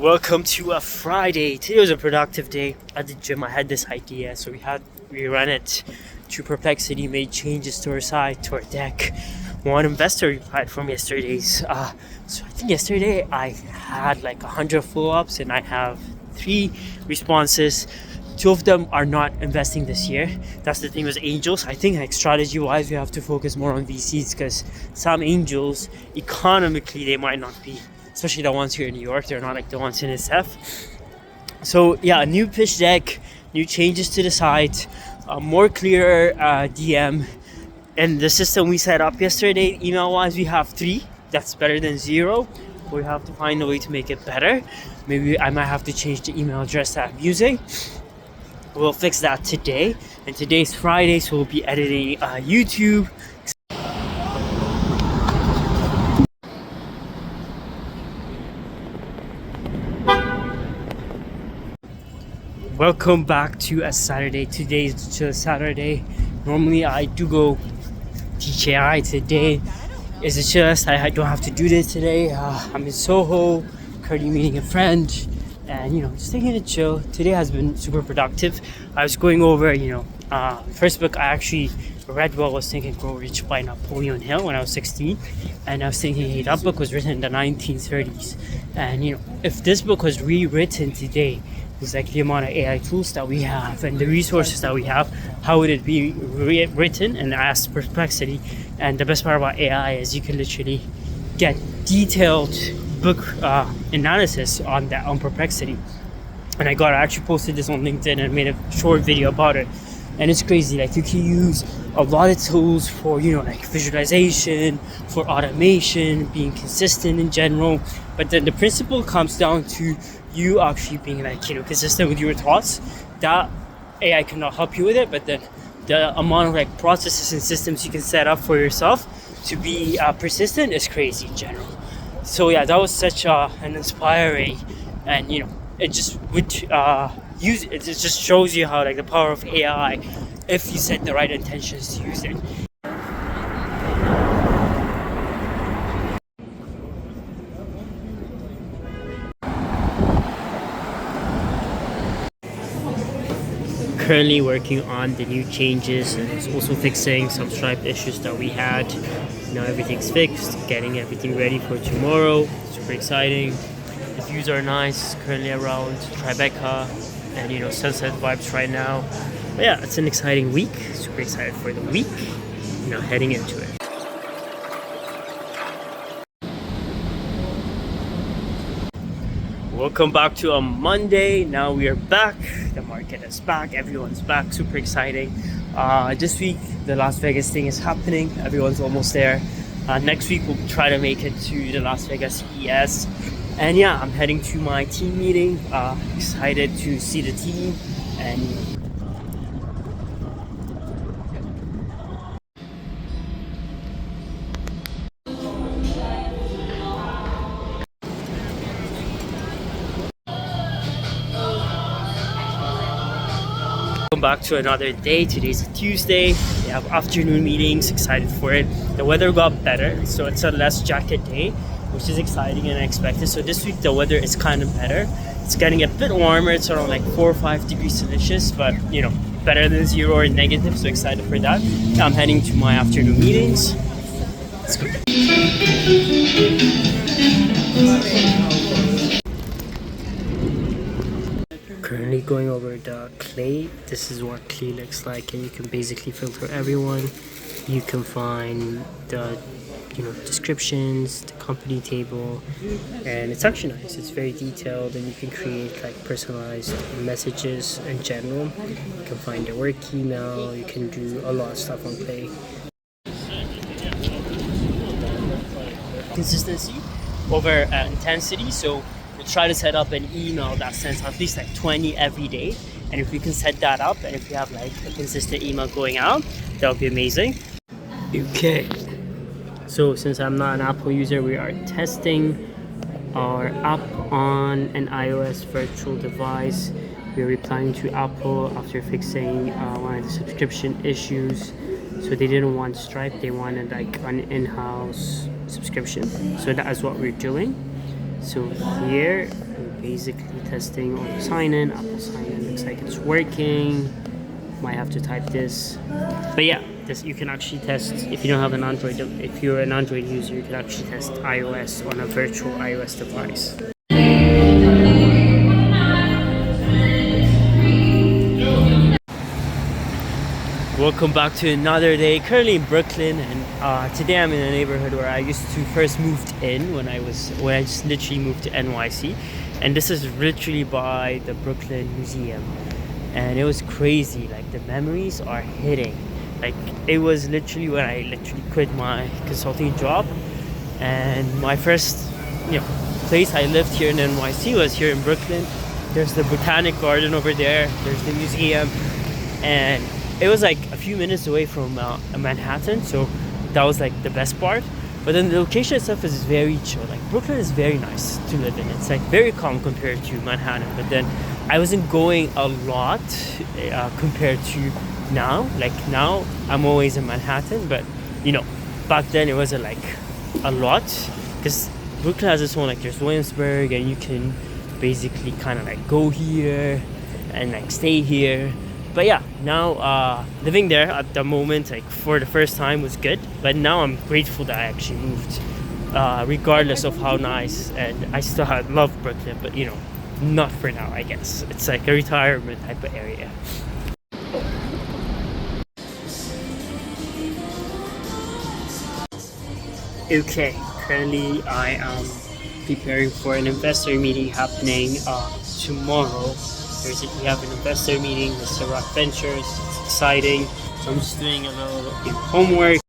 Welcome to a Friday. Today was a productive day at the gym. I had this idea, so we ran it to Perplexity, made changes to our site, to our deck. One investor replied from yesterday's. So I think yesterday I had like 100 follow-ups and I have 3 responses. 2 of them are not investing this year. That's the thing with angels. I think like strategy-wise, we have to focus more on VCs because some angels, economically, they might not be, especially the ones here in New York, they're not like the ones in SF. So yeah, a new pitch deck, new changes to the site, a more clearer DM. And the system we set up yesterday, email-wise, we have 3. That's better than 0. We have to find a way to make it better. Maybe I might have to change the email address that I'm using. We'll fix that today. And today's Friday, so we'll be editing YouTube. Welcome back to a Saturday. Today is a Saturday. Normally I do go DJI. Today is just I don't have to do this today. I'm in Soho, currently meeting a friend, and just taking it chill. Today has been super productive. I was going over first book I actually read was Think and Grow Rich by Napoleon Hill when I was 16, and I was thinking, hey, that book was written in the 1930s, and if this book was rewritten today, it's like the amount of AI tools that we have and the resources that we have, how would it be written? And I asked Perplexity, and the best part about AI is you can literally get detailed book analysis on Perplexity. And I actually posted this on LinkedIn and made a short video about it. And it's crazy, like you can use a lot of tools for like visualization, for automation, being consistent in general, but then the principle comes down to you actually being like consistent with your thoughts. That AI cannot help you with it, but then the amount of like processes and systems you can set up for yourself to be persistent is crazy in general. So yeah, that was such an inspiring, and it just would it just shows you how like the power of AI if you set the right intentions to use it. Currently working on the new changes, and it's also fixing some Stripe issues that we had. Now everything's fixed, getting everything ready for tomorrow. Super exciting. The views are nice, currently around Tribeca and sunset vibes right now. But yeah, it's an exciting week. Super excited for the week. Now heading into it. Welcome back to a Monday. Now we are back. The market is back. Everyone's back. Super exciting. This week, the Las Vegas thing is happening. Everyone's almost there. Next week, we'll try to make it to the Las Vegas CES. And yeah, I'm heading to my team meeting. Excited to see the team and welcome back to another day. Today's a Tuesday. We have afternoon meetings. Excited for it. The weather got better, so it's a less jacket day, which is exciting and unexpected. So this week the weather is kind of better. It's getting a bit warmer. It's around like 4 or 5 degrees Celsius, but better than 0 or negative. So excited for that. I'm heading to my afternoon meetings. Let's go. Currently going over the clay. This is what clay looks like, and you can basically filter everyone. You can find the descriptions, the company table, and it's actually nice. It's very detailed, and you can create like personalized messages in general. You can find their work email. You can do a lot of stuff on Play. Consistency over intensity. So we'll try to set up an email that sends at least like 20 every day. And if we can set that up, and if we have like a consistent email going out, that would be amazing. Okay. So since I'm not an Apple user, we are testing our app on an iOS virtual device. We're replying to Apple after fixing one of the subscription issues. So they didn't want Stripe, they wanted like an in-house subscription. So that is what we're doing. So here we're basically testing on the sign-in. Apple sign-in looks like it's working. Might have to type this, but yeah, this you can actually test if you don't have an Android. If you're an Android user, you can actually test iOS on a virtual iOS device. Welcome back to another day. Currently in Brooklyn, and today I'm in a neighborhood where I used to first moved in when I just literally moved to NYC, and this is literally by the Brooklyn Museum, and it was crazy. Like the memories are hitting. Like it was literally when I literally quit my consulting job, and my first place I lived here in NYC was here in Brooklyn. There's the Botanic Garden over there. There's the museum, and it was like a few minutes away from Manhattan, so that was like the best part. But then the location itself is very chill. Like Brooklyn is very nice to live in. It's like very calm compared to Manhattan. But then I wasn't going a lot compared to now. Like now I'm always in Manhattan, but back then it wasn't like a lot, because Brooklyn has its own, like there's Williamsburg, and you can basically kind of like go here and like stay here. But yeah, now living there at the moment, like for the first time, was good. But now I'm grateful that I actually moved, regardless of how nice. And I still love Brooklyn, but not for now. I guess it's like a retirement type of area. Okay, currently I am preparing for an investor meeting happening tomorrow. We have an investor meeting with Ciroc Ventures. It's exciting. So I'm just doing a little homework.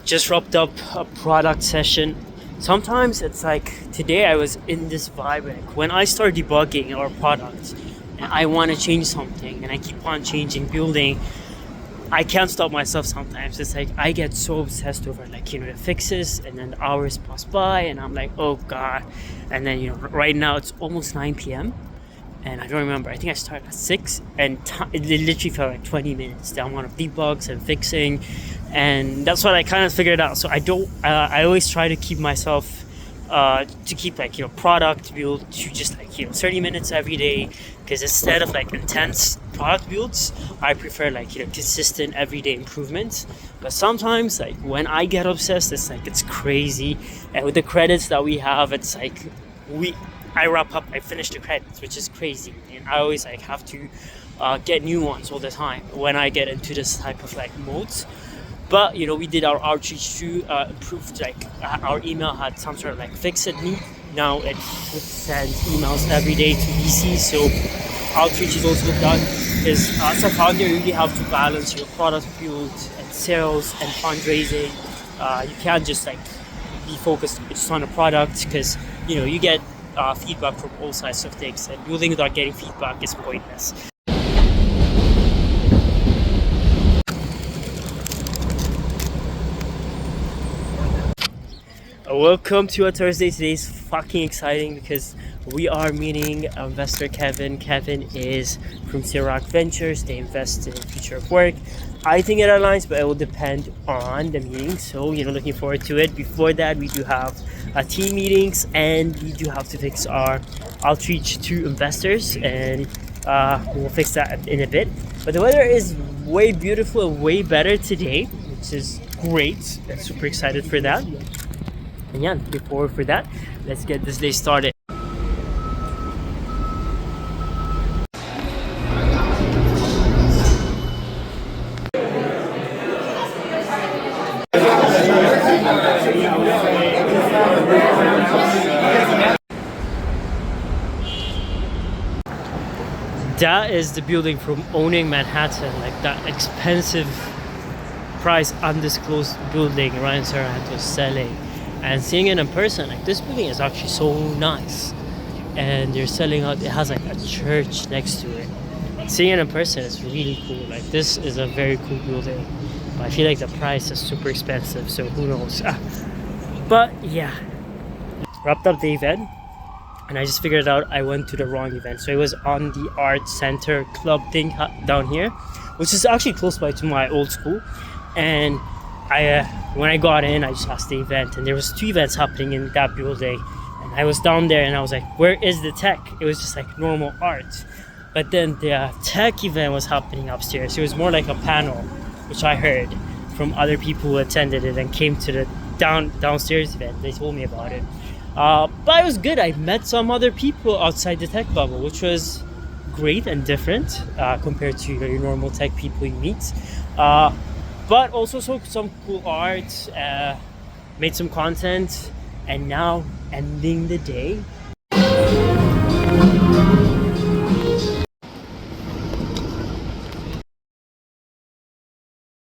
Just wrapped up a product session. Sometimes it's like today I was in this vibe. Like when I start debugging our product and I want to change something and I keep on changing, building, I can't stop myself sometimes. It's like I get so obsessed over like the fixes, and then the hours pass by and I'm like, oh god. And then right now it's almost 9 p.m. and I don't remember, I think I started at 6, and it literally felt like 20 minutes, the amount of debugs and fixing. And that's what I kind of figured out. So I always try to keep myself to keep like product build to just like 30 minutes every day, because instead of like intense product builds, I prefer like consistent everyday improvements. But sometimes like when I get obsessed, it's crazy. And with the credits that we have, it's like I finish the credits, which is crazy, and I always like have to get new ones all the time when I get into this type of like modes. But we did our outreach to improved, like our email had some sort of like fix-it need. Now it sends emails every day to VC, so outreach is also done. Because as a founder, you really have to balance your product build and sales and fundraising. You can't just like be focused just on a product, because you get feedback from all sides of things, and building without getting feedback is pointless. Welcome to a Thursday. Today's fucking exciting because we are meeting investor Kevin. Kevin is from Ciroc Ventures. They invest in future of work. I think it aligns, but it will depend on the meeting. So, looking forward to it. Before that, we do have team meetings, and we do have to fix our outreach to investors, and we'll fix that in a bit. But the weather is way beautiful and way better today, which is great. I'm super excited for that. And yeah, looking forward for that. Let's get this day started. That is the building from owning Manhattan, like that expensive price undisclosed building Ryan Serhant was selling. And seeing it in person, like this building is actually so nice, and they're selling out. It has like a church next to it. Seeing it in person is really cool. Like this is a very cool building, but I feel like the price is super expensive, so who knows. But yeah, wrapped up the event, and I just figured out I went to the wrong event. So it was on the art center club thing down here, which is actually close by to my old school, and I When I got in, I just asked the event, and there was 2 events happening in that building. And I was down there, and I was like, "Where is the tech?" It was just like normal art, but then the tech event was happening upstairs. It was more like a panel, which I heard from other people who attended it and came to the downstairs event. They told me about it, but it was good. I met some other people outside the tech bubble, which was great and different compared to your normal tech people you meet. But also some cool art, made some content, and now ending the day